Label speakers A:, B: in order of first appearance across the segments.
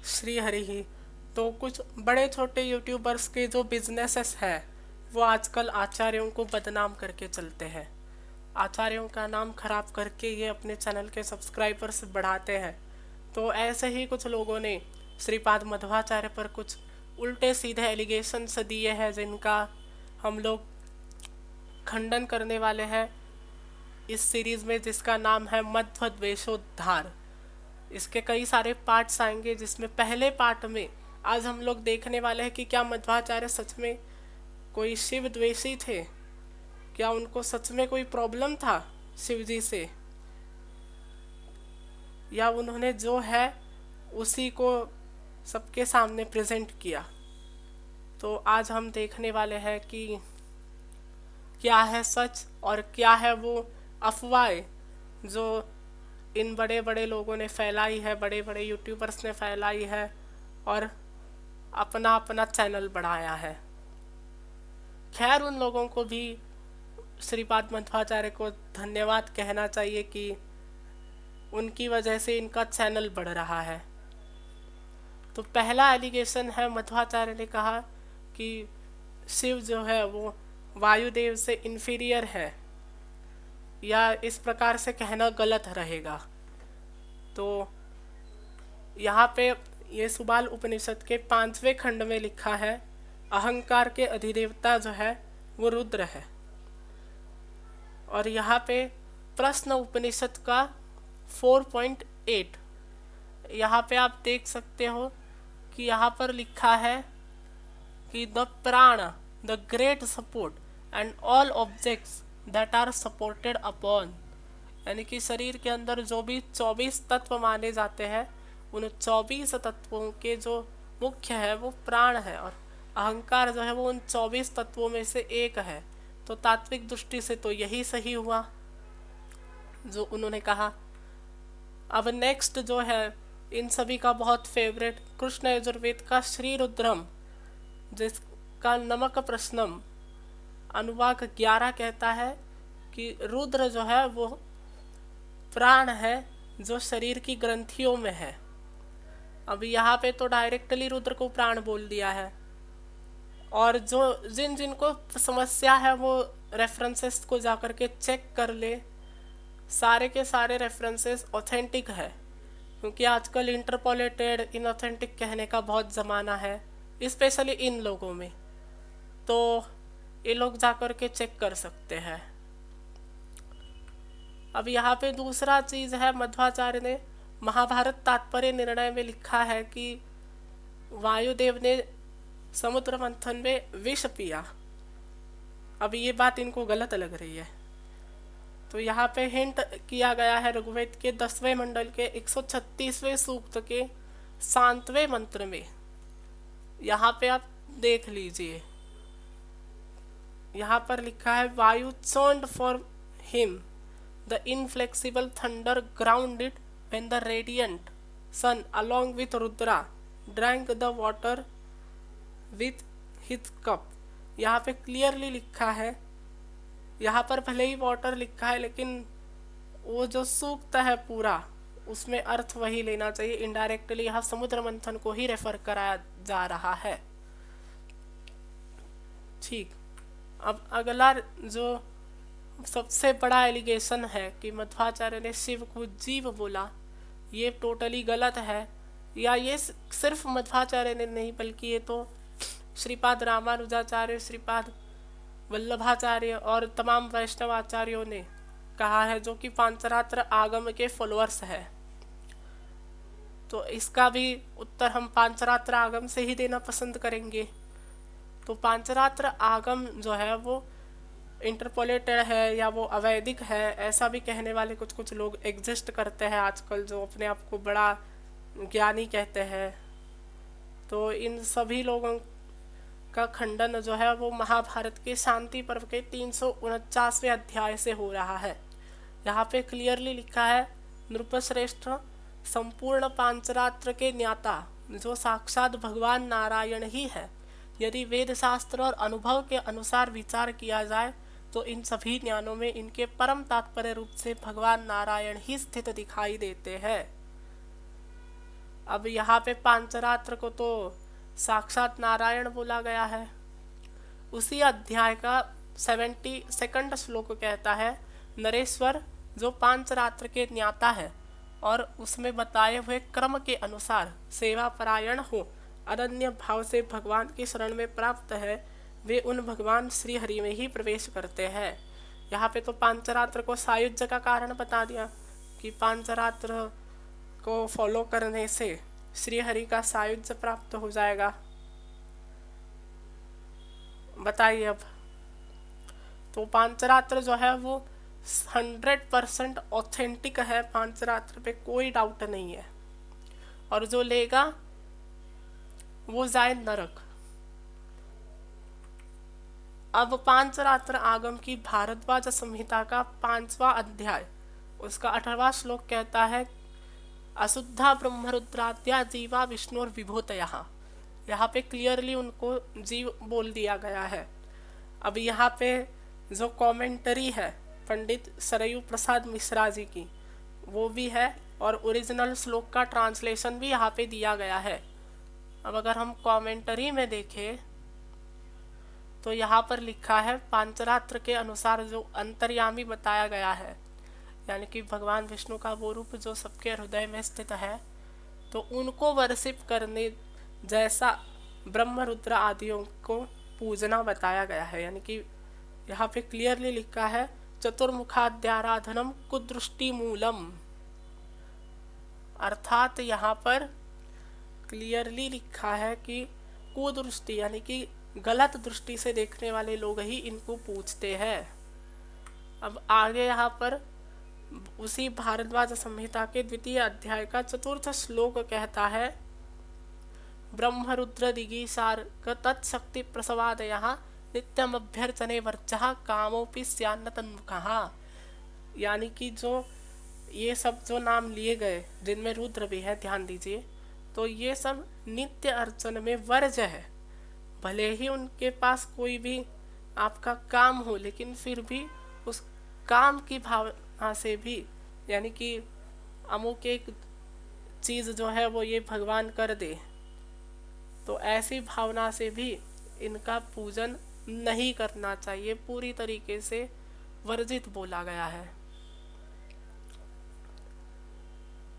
A: श्री हरि ही। तो कुछ बड़े छोटे यूट्यूबर्स के जो बिजनेसेस है वो आजकल आचार्यों को बदनाम करके चलते हैं। आचार्यों का नाम खराब करके ये अपने चैनल के सब्सक्राइबर्स बढ़ाते हैं। तो ऐसे ही कुछ लोगों ने श्रीपाद मध्वाचार्य पर कुछ उल्टे सीधे एलिगेशंस दिए हैं जिनका हम लोग खंडन करने वाले हैं इस सीरीज में, जिसका नाम है मध्व द्वेषोद्धार। इसके कई सारे पार्ट्स आएंगे, जिसमें पहले पार्ट में आज हम लोग देखने वाले हैं कि क्या मध्वाचार्य सच में कोई शिव द्वेषी थे, क्या उनको सच में कोई प्रॉब्लम था शिव जी से, या उन्होंने जो है उसी को सबके सामने प्रेजेंट किया। तो आज हम देखने वाले हैं कि क्या है सच और क्या है वो अफवाहें जो इन बड़े बड़े लोगों ने फैलाई है, बड़े बड़े यूट्यूबर्स ने फैलाई है और अपना अपना चैनल बढ़ाया है। खैर, उन लोगों को भी श्रीपाद मध्वाचार्य को धन्यवाद कहना चाहिए कि उनकी वजह से इनका चैनल बढ़ रहा है। तो पहला एलिगेशन है, मध्वाचार्य ने कहा कि शिव जो है वो वायुदेव से इन्फीरियर है, या इस प्रकार से कहना गलत रहेगा। तो यहाँ पे ये सुबाल उपनिषद के 5वें खंड में लिखा है, अहंकार के अधिदेवता जो है वो रुद्र है। और यहाँ पे प्रश्न उपनिषद का 4.8, यहाँ पे आप देख सकते हो कि यहाँ पर लिखा है कि the prana, the great support and all objects that are supported upon, यानी कि शरीर के अंदर जो भी 24 तत्व माने जाते हैं उन 24 तत्वों के जो मुख्य है वो प्राण है, और अहंकार जो है वो उन 24 तत्वों में से एक है। तो तात्विक दृष्टि से तो यही सही हुआ जो उन्होंने कहा। अब नेक्स्ट जो है इन सभी का बहुत फेवरेट कृष्ण यजुर्वेद का श्री रुद्रम, जिसका नमक प्रश्नम अनुवाक 11 कहता है कि रुद्र जो है वो प्राण है जो शरीर की ग्रंथियों में है। अभी यहाँ पे तो डायरेक्टली रुद्र को प्राण बोल दिया है, और जो जिनको समस्या है वो रेफरेंसेस को जाकर के चेक कर ले, सारे के सारे रेफरेंसेस ऑथेंटिक है, क्योंकि आजकल इंटरपोलेटेड इनऑथेंटिक कहने का बहुत ज़माना है, स्पेशली इन लोगों में। तो ये लोग जाकर के चेक कर सकते हैं। अब यहाँ पे दूसरा चीज़ है, मध्वाचार्य ने महाभारत तात्पर्य निर्णय में लिखा है कि वायुदेव ने समुद्र मंथन में विष पिया। अब ये बात इनको गलत लग रही है, तो यहाँ पे हिंट किया गया है ऋग्वेद के 10वें मंडल के 136वें सूक्त के 7वें मंत्र में। यहाँ पे आप देख लीजिए, यहाँ पर लिखा है, Vayu churned for him the inflexible thunder grounded when the radiant sun along with Rudra drank the water with his cup। यहाँ पे क्लियरली लिखा है, यहाँ पर भले ही वाटर लिखा है लेकिन वो जो सूक्त है पूरा उसमें अर्थ वही लेना चाहिए। इनडायरेक्टली यहाँ समुद्र मंथन को ही रेफर कराया जा रहा है। ठीक, अब अगला जो सबसे बड़ा एलिगेशन है कि मध्वाचार्य ने शिव को जीव बोला, ये टोटली गलत है। या ये सिर्फ मध्वाचार्य ने नहीं, बल्कि ये तो श्रीपाद रामानुजाचार्य, श्रीपाद वल्लभाचार्य और तमाम वैष्णव आचार्यों ने कहा है, जो कि पांचरात्र आगम के फॉलोअर्स है। तो इसका भी उत्तर हम पांचरात्र आगम से ही देना पसंद करेंगे। तो पांचरात्र आगम जो है वो इंटरपोलेटेड है या वो अवैधिक है, ऐसा भी कहने वाले कुछ कुछ लोग एग्जिस्ट करते हैं आजकल, जो अपने आप को बड़ा ज्ञानी कहते हैं। तो इन सभी लोगों का खंडन जो है वो महाभारत के शांति पर्व के 349वें अध्याय से हो रहा है। यहाँ पे क्लियरली लिखा है, नृपश्रेष्ठ संपूर्ण पांचरात्र के ज्ञाता जो साक्षात भगवान नारायण ही है। यदि वेद शास्त्र और अनुभव के अनुसार विचार किया जाए तो इन सभी ज्ञानों में इनके परम तात्पर्य रूप से भगवान नारायण ही स्थित दिखाई देते हैं। अब यहाँ पे पांचरात्र को तो साक्षात नारायण बोला गया है। उसी अध्याय का 72 श्लोक कहता है, नरेश्वर जो पांचरात्र के ज्ञाता है और उसमें बताए हुए क्रम के अनुसार सेवा परायण हो, अनन्य भाव से भगवान की शरण में प्राप्त है, वे उन भगवान श्री हरि में ही प्रवेश करते हैं। यहाँ पे तो पांचरात्र को सायुज्य का कारण बता दिया कि पांचरात्र को फॉलो करने से श्री हरि का सायुज्य प्राप्त हो जाएगा। बताइए अब, तो पांचरात्र जो है वो 100% ऑथेंटिक है, पांचरात्र पे कोई डाउट नहीं है, और जो लेगा वो जाए नरक। अब पांचरात्र आगम की भारद्वाज संहिता का 5वां अध्याय उसका 18वां श्लोक कहता है, अशुद्धा ब्रह्मरुद्राद्या जीवा विष्णु और विभूतयः। यहाँ पे क्लियरली उनको जीव बोल दिया गया है। अब यहाँ पे जो कमेंटरी है पंडित सरयू प्रसाद मिश्रा जी की, वो भी है, और ओरिजिनल श्लोक का ट्रांसलेशन भी यहाँ पे दिया गया है। अब अगर हम कमेंटरी में देखें तो यहाँ पर लिखा है, पांचरात्र के अनुसार जो अंतर्यामी बताया गया है, यानी कि भगवान विष्णु का वो रूप जो सबके हृदय में स्थित है, तो उनको वर्शिप करने जैसा ब्रह्म रुद्र आदियों को पूजना बताया गया है। यानी कि यहाँ पे क्लियरली लिखा है, चतुर्मुखाद्याराधनम कुदृष्टि मूलम, अर्थात यहाँ पर क्लियरली लिखा है कि कुदृष्टि यानी कि गलत दृष्टि से देखने वाले लोग ही इनको पूछते हैं। अब आगे यहाँ पर उसी भारद्वाज संहिता के 2 अध्याय का 4th श्लोक कहता है, ब्रह्म रुद्र दिगीसार तत्शक्ति प्रसवादयः नित्यम अभ्यर्चने वर्चः कामोपि स्यान्न तन्मुखः। यानी कि जो ये सब जो नाम लिए गए जिनमें रुद्र भी है, ध्यान दीजिए, तो ये सब नित्य अर्चन में वर्ज है। भले ही उनके पास कोई भी आपका काम हो, लेकिन फिर भी उस काम की भावना से भी, यानी कि अमुक एक चीज़ जो है वो ये भगवान कर दे, तो ऐसी भावना से भी इनका पूजन नहीं करना चाहिए, पूरी तरीके से वर्जित बोला गया है,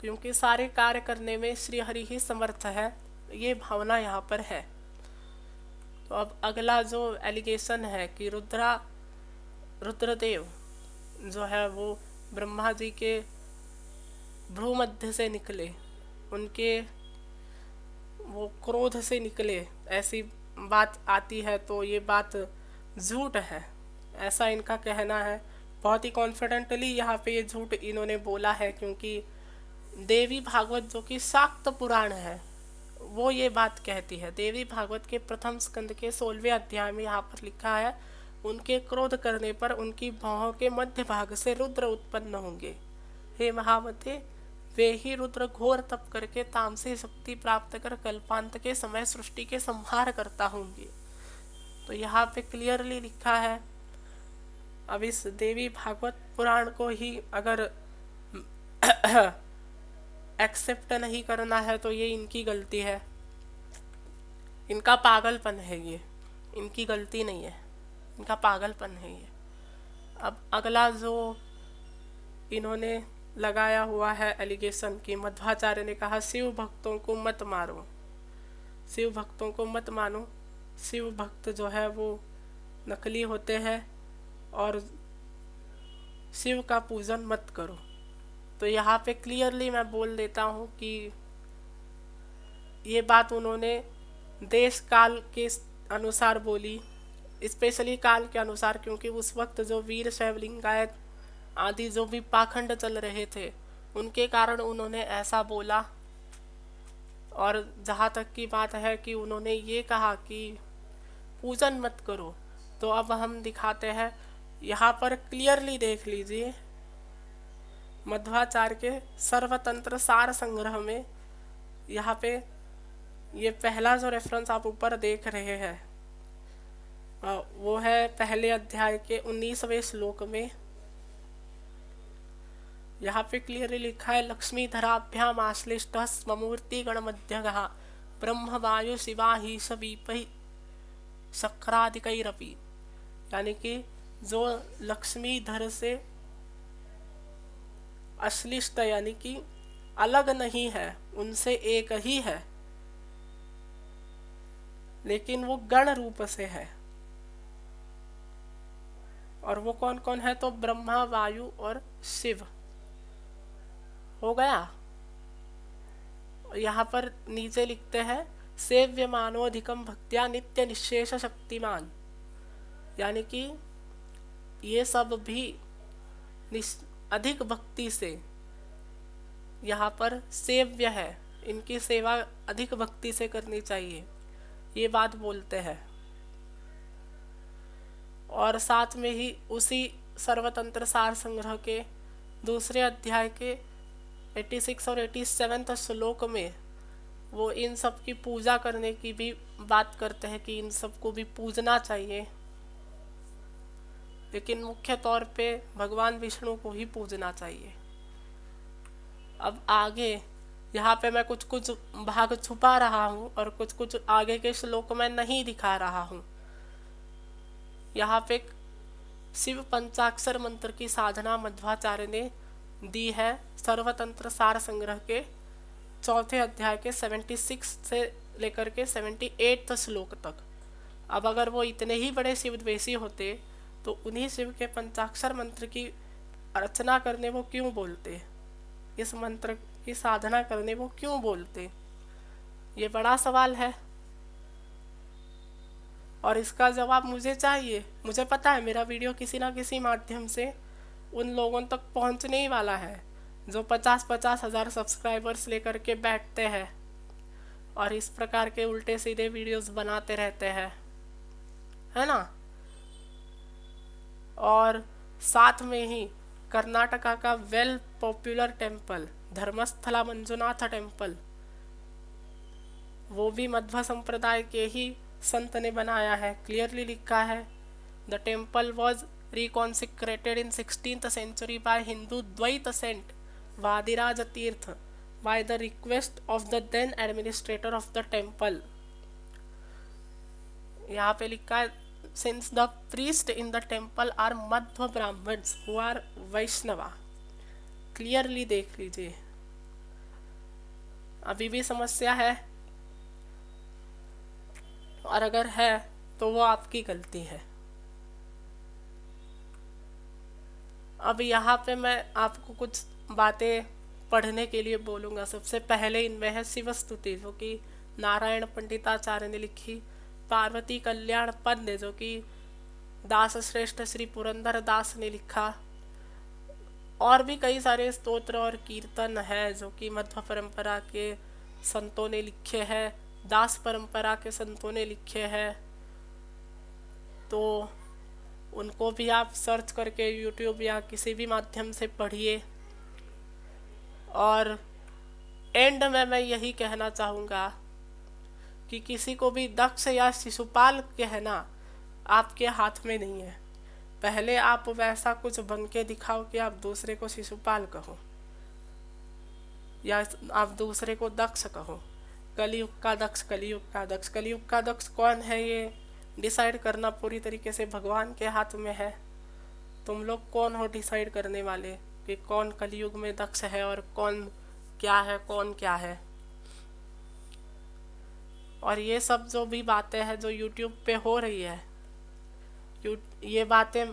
A: क्योंकि सारे कार्य करने में श्री हरि ही समर्थ है, ये भावना यहाँ पर है। तो अब अगला जो एलिगेशन है कि रुद्रदेव जो है वो ब्रह्मा जी के भ्रूमध्य से निकले, उनके वो क्रोध से निकले, ऐसी बात आती है, तो ये बात झूठ है, ऐसा इनका कहना है। बहुत ही कॉन्फिडेंटली यहाँ पे ये झूठ इन्होंने बोला है, क्योंकि देवी भागवत जो कि शाक्त पुराण है वो ये बात कहती है। देवी भागवत के प्रथम स्कंद के 16वें अध्याय में यहाँ पर लिखा है, उनके क्रोध करने पर उनकी भौहों के मध्य भाग से रुद्र उत्पन्न होंगे। हे महामते, वे ही रुद्र घोर तप करके तामसी शक्ति प्राप्त कर कल्पांत के समय सृष्टि के संहार करता होंगे। तो यहाँ पे क्लियरली लिखा है। अब इस देवी भागवत पुराण को ही अगर एक्सेप्ट नहीं करना है तो ये इनकी गलती है, इनका पागलपन है, ये इनकी गलती नहीं है, इनका पागलपन है ये। अब अगला जो इन्होंने लगाया हुआ है एलिगेशन कि मध्वाचार्य ने कहा, शिव भक्तों को मत मारो, शिव भक्तों को मत मानो, शिव भक्त जो है वो नकली होते हैं और शिव का पूजन मत करो। तो यहाँ पे क्लियरली मैं बोल देता हूँ कि ये बात उन्होंने देश काल के अनुसार बोली, स्पेशली काल के अनुसार, क्योंकि उस वक्त जो वीर शैव लिंगायत आदि जो भी पाखंड चल रहे थे उनके कारण उन्होंने ऐसा बोला। और जहाँ तक की बात है कि उन्होंने ये कहा कि पूजन मत करो, तो अब हम दिखाते हैं, यहाँ पर क्लियरली देख लीजिए मध्वाचार्य के सर्वतंत्र सार संग्रह में, यहाँ पे ये पहला जो रेफरेंस आप ऊपर देख रहे हैं वो है पहले अध्याय के 19वें श्लोक में, यहाँ पे क्लियरली लिखा है लक्ष्मीधराभ्याम आश्लिष्ट स्वमूर्ति गणमध्यगः ब्रह्म वायु शिवा ही सवीपहि शक्रादिकैरपि। यानी कि जो लक्ष्मीधर से अश्लिष्ट यानी कि अलग नहीं है, उनसे एक ही है, लेकिन वो गण रूप से है। और वो कौन कौन है? तो ब्रह्मा वायु और शिव। हो गया। यहाँ पर नीचे लिखते हैं सेव्य मानोधिकम भक्त्या नित्य निशेष शक्तिमान। यानी कि ये सब भी अधिक भक्ति से यहाँ पर सेव्य है, इनकी सेवा अधिक भक्ति से करनी चाहिए, ये बात बोलते हैं। और साथ में ही उसी सर्वतंत्र सार संग्रह के दूसरे अध्याय के 86 और 87 श्लोक में वो इन सब की पूजा करने की भी बात करते हैं कि इन सबको भी पूजना चाहिए, लेकिन मुख्य तौर पे भगवान विष्णु को ही पूजना चाहिए। अब आगे यहाँ पे मैं कुछ कुछ भाग छुपा रहा हूँ और कुछ कुछ आगे के श्लोक में नहीं दिखा रहा हूँ। यहाँ पे शिव पंचाक्षर मंत्र की साधना मध्वाचार्य ने दी है सर्वतंत्र सार संग्रह के चौथे अध्याय के 76 से लेकर के 78 श्लोक तक। अब अगर वो इतने ही बड़े शिव द्वेषी होते तो उन्हीं शिव के पंचाक्षर मंत्र की अर्चना करने वो क्यों बोलते, इस मंत्र की साधना करने वो क्यों बोलते? ये बड़ा सवाल है और इसका जवाब मुझे चाहिए। मुझे पता है मेरा वीडियो किसी ना किसी माध्यम से उन लोगों तक पहुंचने ही वाला है जो 50-50 हज़ार सब्सक्राइबर्स लेकर के बैठते हैं और इस प्रकार के उल्टे सीधे वीडियोस बनाते रहते हैं, है ना। और साथ में ही कर्नाटका का well popular temple Dharmasthala Manjunath temple, वो भी मध्व संप्रदाय के ही संत ने बनाया है। क्लियरली लिखा है the temple was reconsecrated in 16th century by Hindu Dvaita saint Vadiraj Tirth by the request of the then administrator of the temple। यहाँ पे लिखा है since the priests in the temple are Madhva Brahmins who are Vaishnava। Clearly देख लीजिए, अभी भी समस्या है और अगर है तो वो आपकी गलती है। अब यहाँ पे मैं आपको कुछ बातें पढ़ने के लिए बोलूँगा। सबसे पहले इनमें है शिव स्तुति जो कि नारायण पंडिताचार्य ने लिखी, पार्वती कल्याण पद्य जो कि दास श्रेष्ठ श्री पुरंदर दास ने लिखा, और भी कई सारे स्तोत्र और कीर्तन है जो कि मध्व परंपरा के संतों ने लिखे हैं, दास परंपरा के संतों ने लिखे हैं। तो उनको भी आप सर्च करके यूट्यूब या किसी भी माध्यम से पढ़िए। और एंड में मैं यही कहना चाहूँगा कि किसी को भी दक्ष या शिशुपाल कहना आपके हाथ में नहीं है। पहले आप वैसा कुछ बन के दिखाओ कि आप दूसरे को शिशुपाल कहो या आप दूसरे को दक्ष कहो। कलयुग का दक्ष, कलयुग का दक्ष, कलयुग का दक्ष कौन है ये डिसाइड करना पूरी तरीके से भगवान के हाथ में है। तुम लोग कौन हो डिसाइड करने वाले कि कौन कलयुग में दक्ष है और कौन क्या है, कौन क्या है। और ये सब जो भी बातें हैं जो यूट्यूब पे हो रही है, ये बातें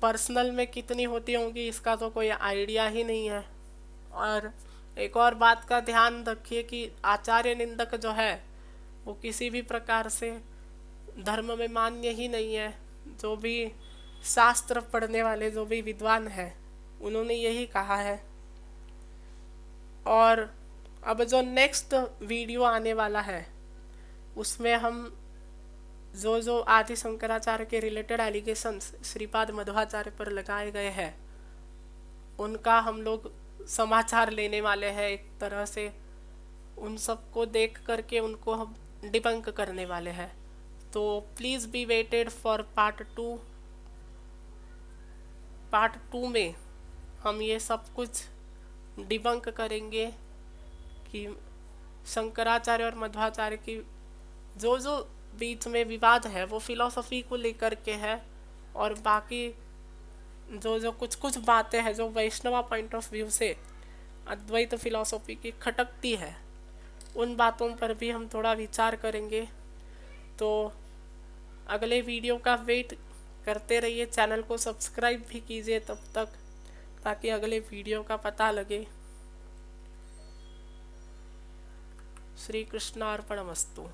A: पर्सनल में कितनी होती होंगी इसका तो कोई आइडिया ही नहीं है। और एक और बात का ध्यान रखिए कि आचार्य निंदक जो है वो किसी भी प्रकार से धर्म में मान्य ही नहीं है। जो भी शास्त्र पढ़ने वाले जो भी विद्वान हैं उन्होंने यही कहा है। और अब जो नेक्स्ट वीडियो आने वाला है उसमें हम जो आदि शंकराचार्य के रिलेटेड एलिगेशंस श्रीपाद मध्वाचार्य पर लगाए गए हैं उनका हम लोग समाचार लेने वाले हैं। एक तरह से उन सबको देख करके उनको हम डिबंक करने वाले हैं। तो please be waited for part 2। Part 2 में हम ये सब कुछ डिबंक करेंगे कि शंकराचार्य और मध्वाचार्य की जो जो बीच में विवाद है वो फिलॉसफी को लेकर के है, और बाकी जो जो कुछ कुछ बातें हैं जो वैष्णवा पॉइंट ऑफ व्यू से अद्वैत फिलॉसफी की खटकती है, उन बातों पर भी हम थोड़ा विचार करेंगे। तो अगले वीडियो का वेट करते रहिए, चैनल को सब्सक्राइब भी कीजिए तब तक, ताकि अगले वीडियो का पता लगे। श्री कृष्णार्पणमस्तु।